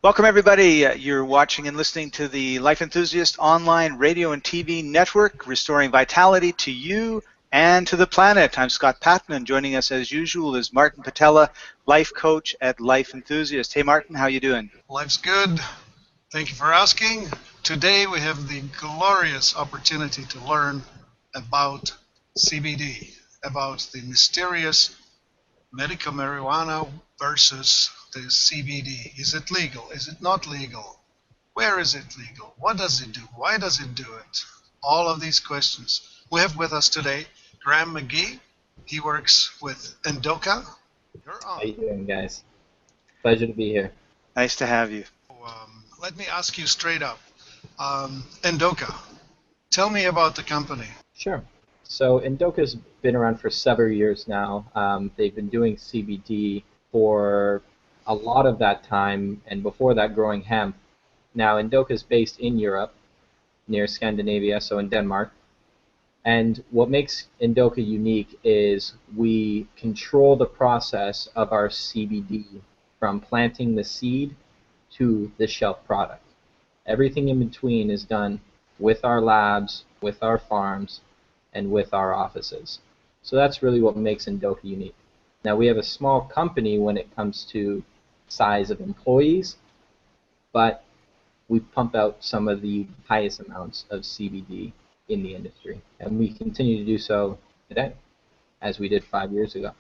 Welcome everybody. You're watching and listening to the Life Enthusiast online radio and TV network, restoring vitality to you and to the planet. I'm Scott Patton, and joining us as usual is Martin Patella, life coach at Life Enthusiast. Hey Martin, how you doing? Life's good. Thank you for asking. Today we have the glorious opportunity to learn about CBD, about the mysterious medical marijuana versus the CBD. Is it legal? Is it not legal? Where is it legal? What does it do? Why does it do it? All of these questions. We have with us today Graham McGee. He works with Endoca. You're on. How you doing, guys? Pleasure to be here. Nice to have you. Let me ask you straight up. Endoca, tell me about the company. Sure. So Endoca's been around for several years now. They've been doing CBD for a lot of that time, and before that growing hemp. Now Endoca's based in Europe, near Scandinavia, so in Denmark. And what makes Endoca unique is we control the process of our CBD from planting the seed to the shelf product. Everything in between is done with our labs, with our farms, and with our offices. So that's really what makes Endoca unique. Now we have a small company when it comes to size of employees, but we pump out some of the highest amounts of CBD in the industry, and we continue to do so today, as we did 5 years ago.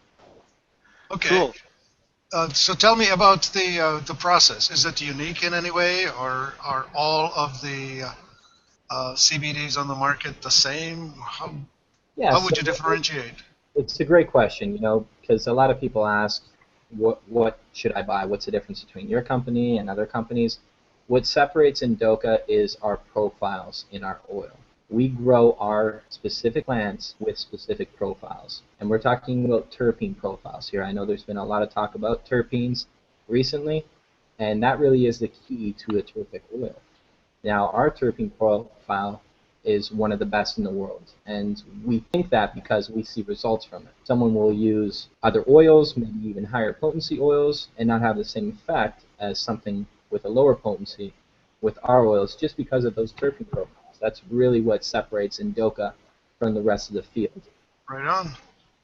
Okay. Cool. So tell me about the process. Is it unique in any way, or are all of the CBDs on the market the same? How would you differentiate? It's a great question, because a lot of people ask, what should I buy? What's the difference between your company and other companies? What separates Endoca is our profiles in our oil. We grow our specific plants with specific profiles. And we're talking about terpene profiles here. I know there's been a lot of talk about terpenes recently, and that really is the key to a terrific oil. Now, our terpene profile is one of the best in the world, and we think that because we see results from it. Someone will use other oils, maybe even higher potency oils, and not have the same effect as something with a lower potency with our oils just because of those terpene profiles. That's really what separates Endoca from the rest of the field. Right on.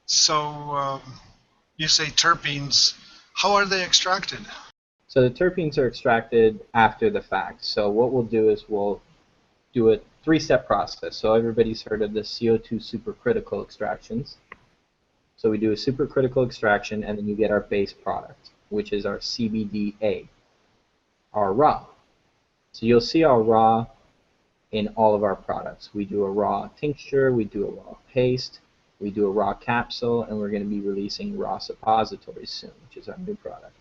So you say terpenes. How are they extracted? So the terpenes are extracted after the fact. So what we'll do is we'll do a three-step process. So everybody's heard of the CO2 supercritical extractions. So we do a supercritical extraction, and then you get our base product, which is our CBDA, our raw. So you'll see our raw in all of our products. We do a raw tincture, we do a raw paste, we do a raw capsule, and we're going to be releasing raw suppositories soon, which is our new product.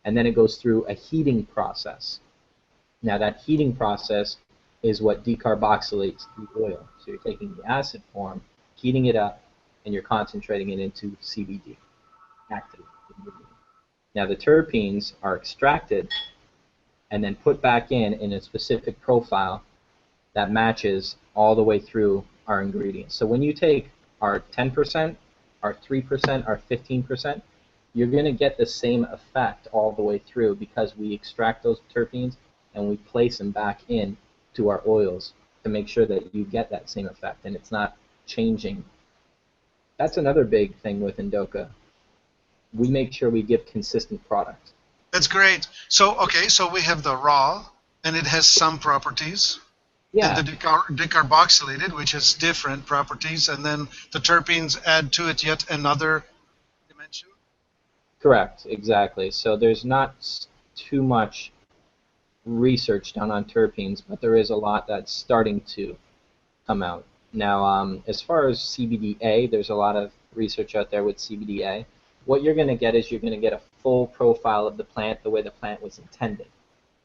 And then it goes through a heating process. Now that heating process is what decarboxylates the oil. So you're taking the acid form, heating it up, and you're concentrating it into CBD, active ingredient. Now the terpenes are extracted and then put back in a specific profile that matches all the way through our ingredients. So when you take our 10%, our 3%, our 15%, you're going to get the same effect all the way through because we extract those terpenes and we place them back in to our oils to make sure that you get that same effect and it's not changing. That's another big thing with Endoca. We make sure we give consistent product. That's great. So, okay, so we have the raw, and it has some properties. Yeah. And the decarboxylated, which has different properties, and then the terpenes add to it yet another dimension? Correct, exactly. So there's not too much research done on terpenes, but there is a lot that's starting to come out. Now, as far as CBDA, there's a lot of research out there with CBDA. What you're going to get is you're going to get a full profile of the plant the way the plant was intended.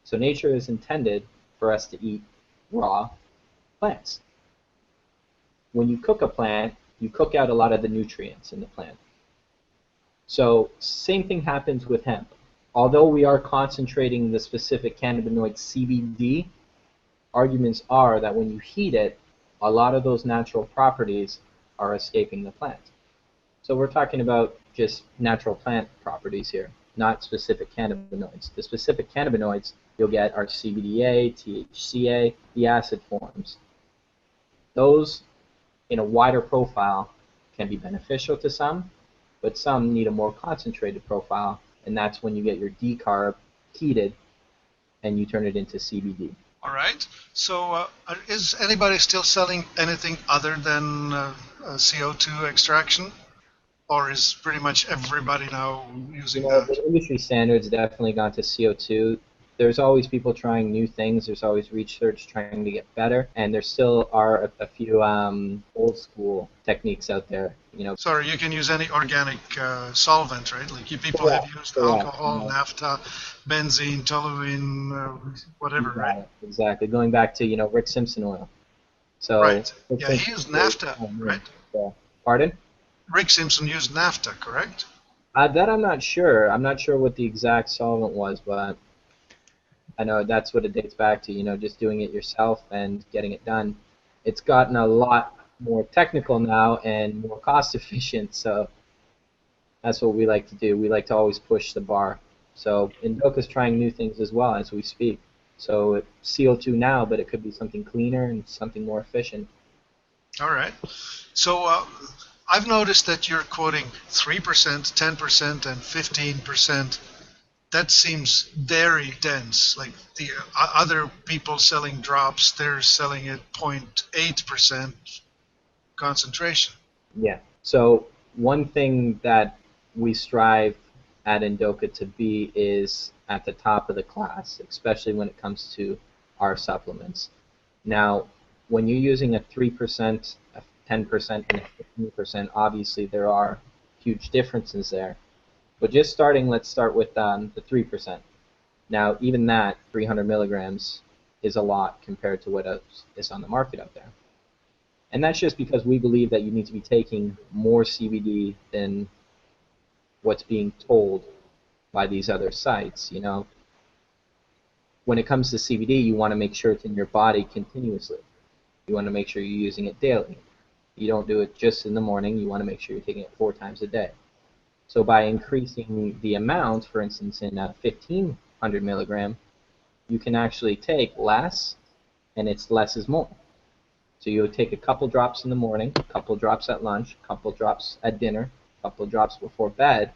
So nature is intended for us to eat raw plants. When you cook a plant, you cook out a lot of the nutrients in the plant. So same thing happens with hemp. Although we are concentrating the specific cannabinoid CBD, arguments are that when you heat it, a lot of those natural properties are escaping the plant. So we're talking about just natural plant properties here. not specific cannabinoids. The specific cannabinoids you'll get are CBDA, THCA, the acid forms. Those, in a wider profile, can be beneficial to some, but some need a more concentrated profile, and that's when you get your decarb heated and you turn it into CBD. All right. So is anybody still selling anything other than CO2 extraction? Or is pretty much everybody now using that? The industry standard's definitely gone to CO2. There's always people trying new things. There's always research trying to get better, and there still are a few old school techniques out there. Sorry, you can use any organic solvent, right? Like people have used alcohol, naphtha, benzene, toluene, whatever, right? Exactly. Going back to Rick Simpson oil. So right. Yeah, he used naphtha, right? Pardon? Rick Simpson used naphtha, correct? That I'm not sure. I'm not sure what the exact solvent was, but I know that's what it dates back to, just doing it yourself and getting it done. It's gotten a lot more technical now and more cost efficient, so that's what we like to do. We like to always push the bar. So Endoca's trying new things as well as we speak. So it's CO2 now, but it could be something cleaner and something more efficient. All right. So I've noticed that you're quoting 3%, 10%, and 15%. That seems very dense. Like the other people selling drops, they're selling at 0.8% concentration. Yeah. So one thing that we strive at Endoca to be is at the top of the class, especially when it comes to our supplements. Now, when you're using a 3%, a 10%, and a 15%, obviously there are huge differences there. But just let's start with the 3%. Now, even that, 300 milligrams, is a lot compared to what is on the market out there. And that's just because we believe that you need to be taking more CBD than what's being told by these other sites. When it comes to CBD, you want to make sure it's in your body continuously. You want to make sure you're using it daily. You don't do it just in the morning. You want to make sure you're taking it 4 times a day. So by increasing the amount, for instance, in 1,500 milligram, you can actually take less, and it's less is more. So you'll take a couple drops in the morning, a couple drops at lunch, a couple drops at dinner, a couple drops before bed,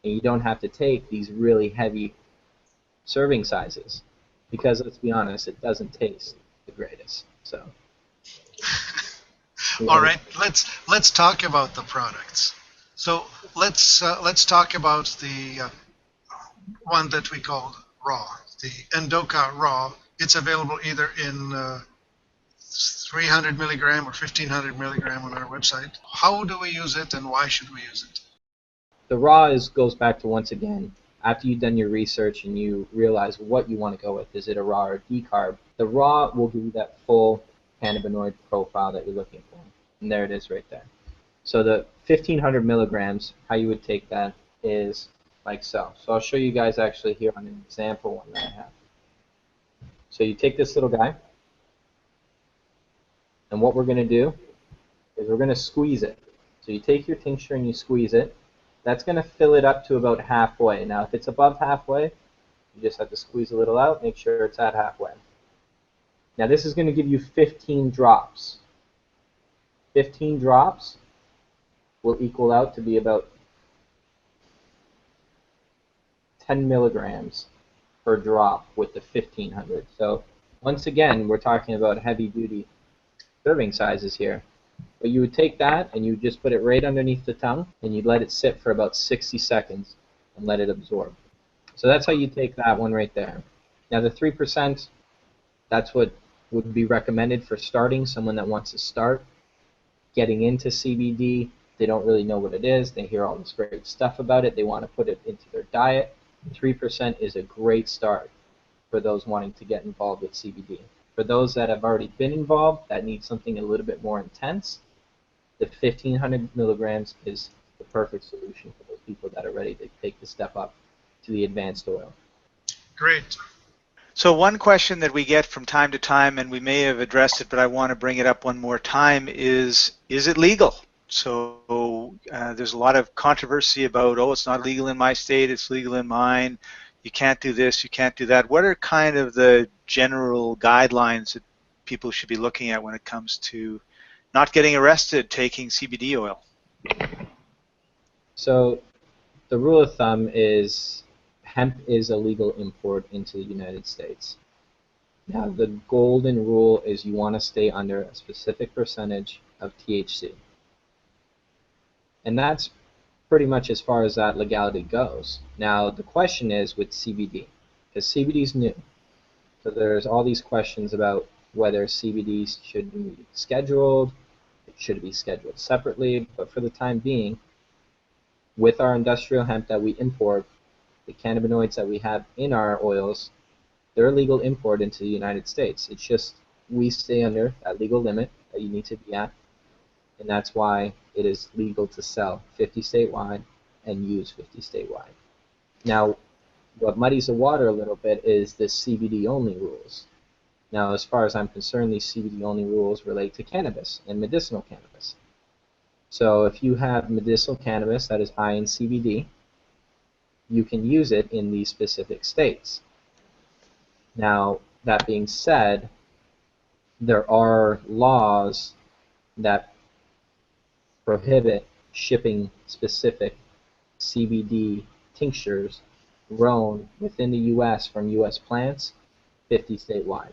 and you don't have to take these really heavy serving sizes. Because let's be honest, it doesn't taste the greatest. So. All right, let's talk about the products. So let's talk about the one that we call raw, the Endoca raw. It's available either in 300 milligram or 1500 milligram on our website. How do we use it, and why should we use it? The raw goes back to, once again, after you've done your research and you realize what you want to go with. Is it a raw or decarb? The raw will give you that full cannabinoid profile that you're looking for. And there it is right there. So the 1500 milligrams, how you would take that is like so. So I'll show you guys actually here on an example one that I have. So you take this little guy, and what we're going to do is we're going to squeeze it. So you take your tincture and you squeeze it. That's going to fill it up to about halfway. Now if it's above halfway, you just have to squeeze a little out, make sure it's at halfway. Now this is going to give you 15 drops. 15 drops will equal out to be about 10 milligrams per drop with the 1500. So once again, we're talking about heavy-duty serving sizes here. But you would take that and you just put it right underneath the tongue and you'd let it sit for about 60 seconds and let it absorb. So that's how you take that one right there. Now the 3%, that's what would be recommended for starting, someone that wants to start getting into CBD. They don't really know what it is. They hear all this great stuff about it. They want to put it into their diet. 3% is a great start for those wanting to get involved with CBD. For those that have already been involved, that need something a little bit more intense, the 1500 milligrams is the perfect solution for those people that are ready to take the step up to the advanced oil. Great. So one question that we get from time to time, and we may have addressed it, but I want to bring it up one more time, is it legal? So there's a lot of controversy about, oh, it's not legal in my state, it's legal in mine. You can't do this, you can't do that. What are kind of the general guidelines that people should be looking at when it comes to not getting arrested taking CBD oil? So the rule of thumb is hemp is a legal import into the United States. Now, the golden rule is you want to stay under a specific percentage of THC. And that's pretty much as far as that legality goes. Now, the question is with CBD, because CBD is new. So there's all these questions about whether CBD should be scheduled, it should be scheduled separately, but for the time being, with our industrial hemp that we import, the cannabinoids that we have in our oils, they're legal import into the United States. It's just we stay under that legal limit that you need to be at, and that's why it is legal to sell 50 statewide and use 50 statewide. Now, what muddies the water a little bit is the CBD-only rules. Now, as far as I'm concerned, these CBD-only rules relate to cannabis and medicinal cannabis. So if you have medicinal cannabis that is high in CBD, you can use it in these specific states. Now, that being said, there are laws that prohibit shipping specific CBD tinctures grown within the U.S. from U.S. plants 50 statewide.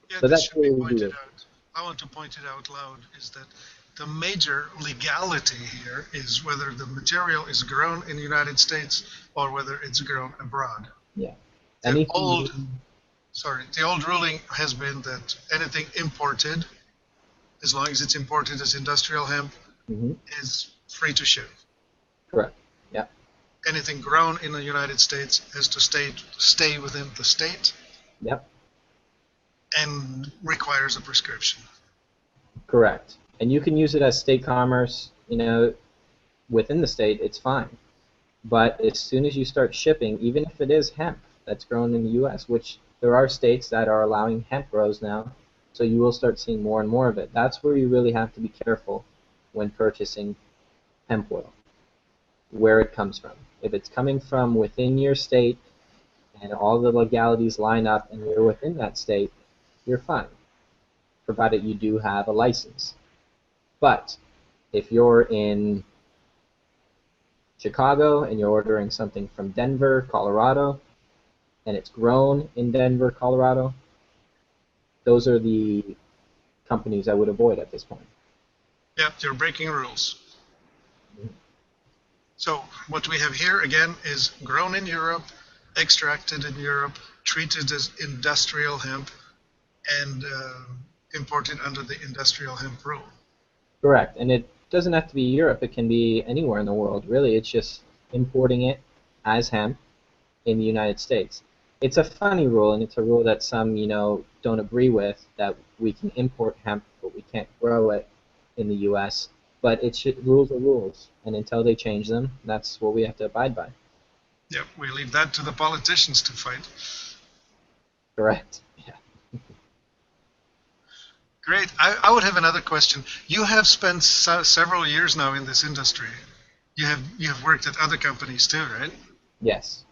Yeah, So this that's should be what we do. pointed out. I want to point it out loud is that the major legality here is whether the material is grown in the United States or whether it's grown abroad. Yeah. The old ruling has been that anything imported, as long as it's imported as industrial hemp, is free to ship. Correct. Yeah. Anything grown in the United States has to stay within the state. Yep. And requires a prescription. Correct. And you can use it as state commerce, within the state, it's fine. But as soon as you start shipping, even if it is hemp that's grown in the U.S., which there are states that are allowing hemp grows now, so you will start seeing more and more of it. That's where you really have to be careful when purchasing hemp oil, where it comes from. If it's coming from within your state and all the legalities line up and you're within that state, you're fine, provided you do have a license. But if you're in Chicago and you're ordering something from Denver, Colorado, and it's grown in Denver, Colorado, those are the companies I would avoid at this point. Yeah, you're breaking rules. So what we have here, again, is grown in Europe, extracted in Europe, treated as industrial hemp, and imported under the industrial hemp rule. Correct, and it doesn't have to be Europe, it can be anywhere in the world, really. It's just importing it as hemp in the United States. It's a funny rule, and it's a rule that some, don't agree with, that we can import hemp, but we can't grow it in the U.S., but rules are rules, and until they change them, that's what we have to abide by. Yep, we leave that to the politicians to fight. Correct. Yeah. Great. I would have another question. You have spent several years now in this industry. You have worked at other companies too, right? Yes.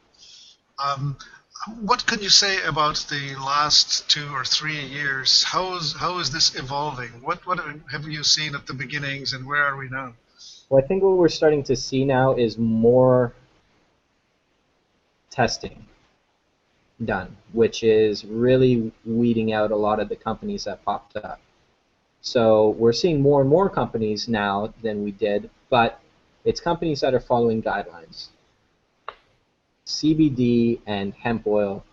What can you say about the last 2 or 3 years? How is this evolving? What have you seen at the beginnings, and where are we now? Well, I think what we're starting to see now is more testing done, which is really weeding out a lot of the companies that popped up. So we're seeing more and more companies now than we did, but it's companies that are following guidelines. CBD and hemp oil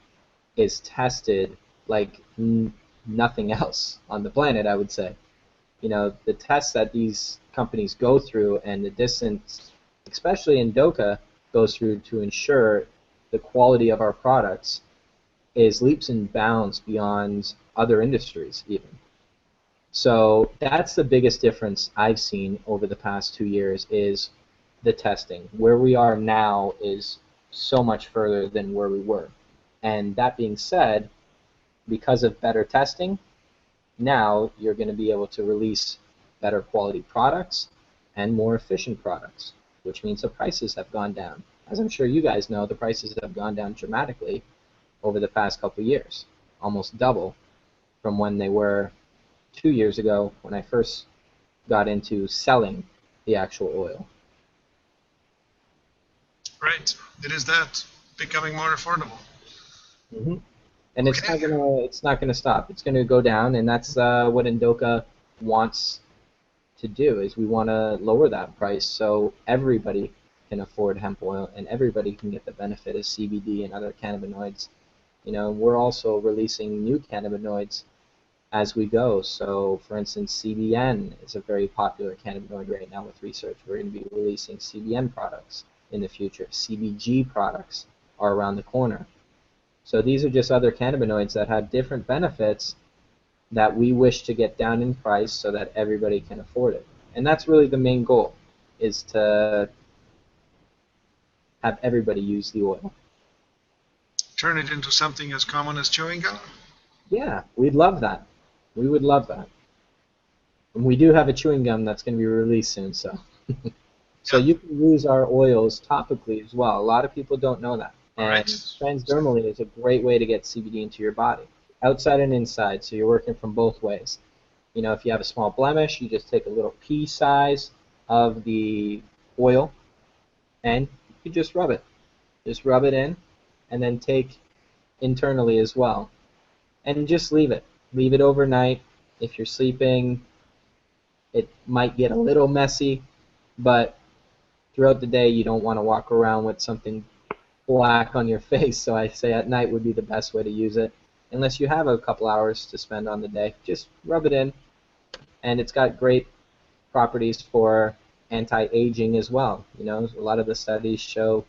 is tested like nothing else on the planet, I would say. The tests that these companies go through and the distance, especially Endoca, goes through to ensure the quality of our products is leaps and bounds beyond other industries even. So that's the biggest difference I've seen over the past 2 years is the testing. Where we are now is so much further than where we were. And that being said, because of better testing, now you're going to be able to release better quality products and more efficient products, which means the prices have gone down. As I'm sure you guys know, the prices have gone down dramatically over the past couple of years, almost double from when they were 2 years ago when I first got into selling the actual oil. Right. It is that becoming more affordable. Mm-hmm. And Okay. it's not gonna stop. It's gonna go down, and that's what Endoca wants to do. Is we want to lower that price so everybody can afford hemp oil and everybody can get the benefit of CBD and other cannabinoids. We're also releasing new cannabinoids as we go. So, for instance, CBN is a very popular cannabinoid right now with research. We're going to be releasing CBN products in the future. CBG products are around the corner. So these are just other cannabinoids that have different benefits that we wish to get down in price so that everybody can afford it. And that's really the main goal, is to have everybody use the oil. Turn it into something as common as chewing gum? Yeah, we'd love that. We would love that. And we do have a chewing gum that's going to be released soon, so. So Yep. you can use our oils topically as well. A lot of people don't know that. All And right. transdermally is a great way to get CBD into your body, outside and inside, so you're working from both ways. If you have a small blemish, you just take a little pea size of the oil and you just rub it. Just rub it in and then take internally as well. And just leave it. Leave it overnight. If you're sleeping, it might get a little messy, but throughout the day you don't want to walk around with something black on your face, so I say at night would be the best way to use it. Unless you have a couple hours to spend on the day, just rub it in, and it's got great properties for anti-aging as well. A lot of the studies show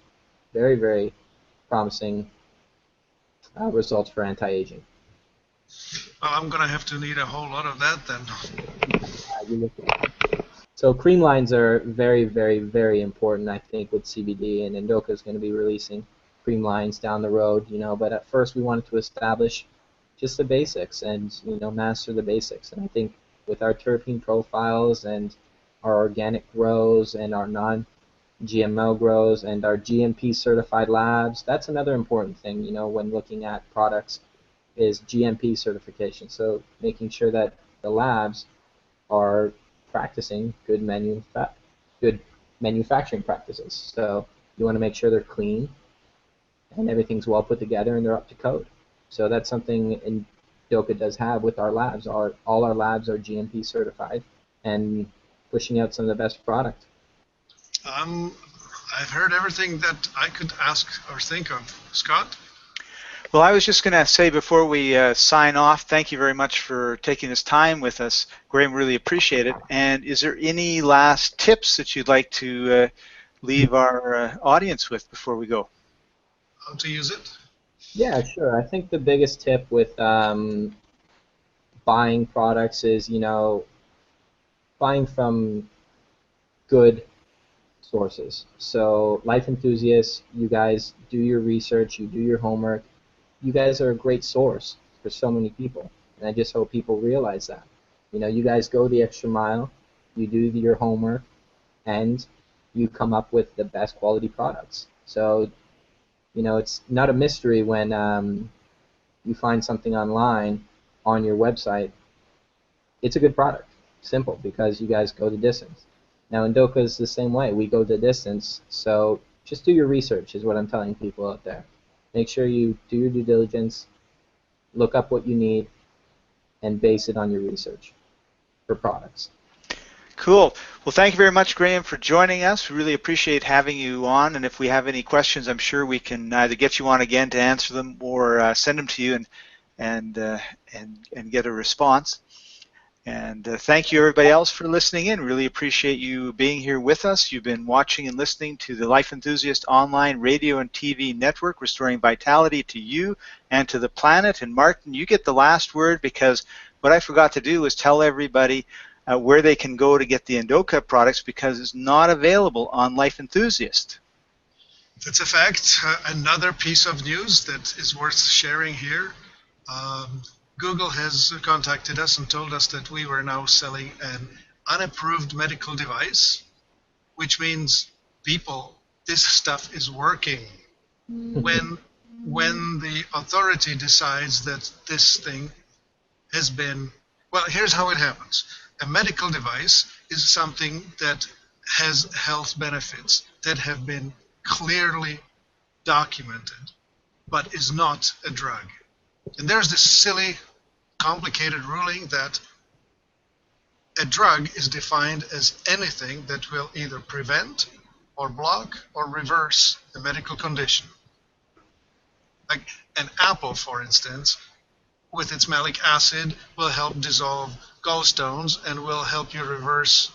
very, very promising results for anti-aging. Well, I'm going to have to need a whole lot of that then. So cream lines are very, very, very important, I think, with CBD, and Endoca is going to be releasing cream lines down the road, but at first we wanted to establish just the basics and, master the basics. And I think with our terpene profiles and our organic grows and our non-GMO grows and our GMP certified labs, that's another important thing, when looking at products, is GMP certification. So making sure that the labs are practicing good manufacturing practices. So you want to make sure they're clean and everything's well put together and they're up to code. So that's something Endoca does have with our labs. All our labs are GMP certified and pushing out some of the best product. I've heard everything that I could ask or think of. Scott? Well, I was just going to say before we sign off, thank you very much for taking this time with us. Graham, really appreciate it. And is there any last tips that you'd like to leave our audience with before we go? How to use it? Yeah, sure. I think the biggest tip with buying products is, buying from good sources. So life enthusiasts, you guys do your research, you do your homework. You guys are a great source for so many people, and I just hope people realize that. You guys go the extra mile, you do your homework, and you come up with the best quality products. So, it's not a mystery when you find something online on your website. It's a good product. Simple, because you guys go the distance. Now, Endoca is the same way. We go the distance, so just do your research is what I'm telling people out there. Make sure you do your due diligence, look up what you need, and base it on your research for products. Cool. Well, thank you very much, Graham, for joining us. We really appreciate having you on. And if we have any questions, I'm sure we can either get you on again to answer them or send them to you and get a response. And thank you, everybody else, for listening in. Really appreciate you being here with us. You've been watching and listening to the Life Enthusiast online radio and TV network, restoring vitality to you and to the planet. And Martin, you get the last word, because what I forgot to do was tell everybody where they can go to get the Endoca products, because it's not available on Life Enthusiast. That's a fact. Another piece of news that is worth sharing here. Google has contacted us and told us that we were now selling an unapproved medical device which means, people, this stuff is working. When the authority decides that this thing has been, well, here's how it happens. A medical device is something that has health benefits that have been clearly documented, but is not a drug. And there's this silly, complicated ruling that a drug is defined as anything that will either prevent or block or reverse a medical condition. Like an apple, for instance, with its malic acid will help dissolve gallstones and will help you reverse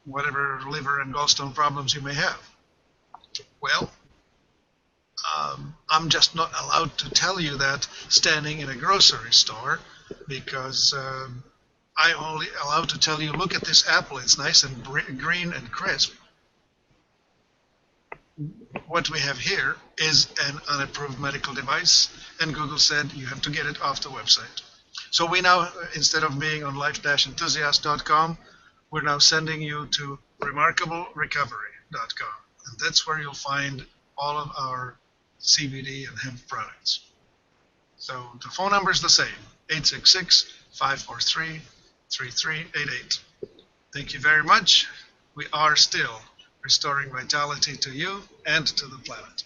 whatever liver and gallstone problems you may have. Well, I'm just not allowed to tell you that standing in a grocery store, because I only allowed to tell you, look at this apple, it's nice and green and crisp. What we have here is an unapproved medical device, and Google said you have to get it off the website. So we now, instead of being on life-enthusiast.com, we're now sending you to remarkablerecovery.com, and that's where you'll find all of our CBD and hemp products. So the phone number is the same, 866-543-3388. Thank you very much. We are still restoring vitality to you and to the planet.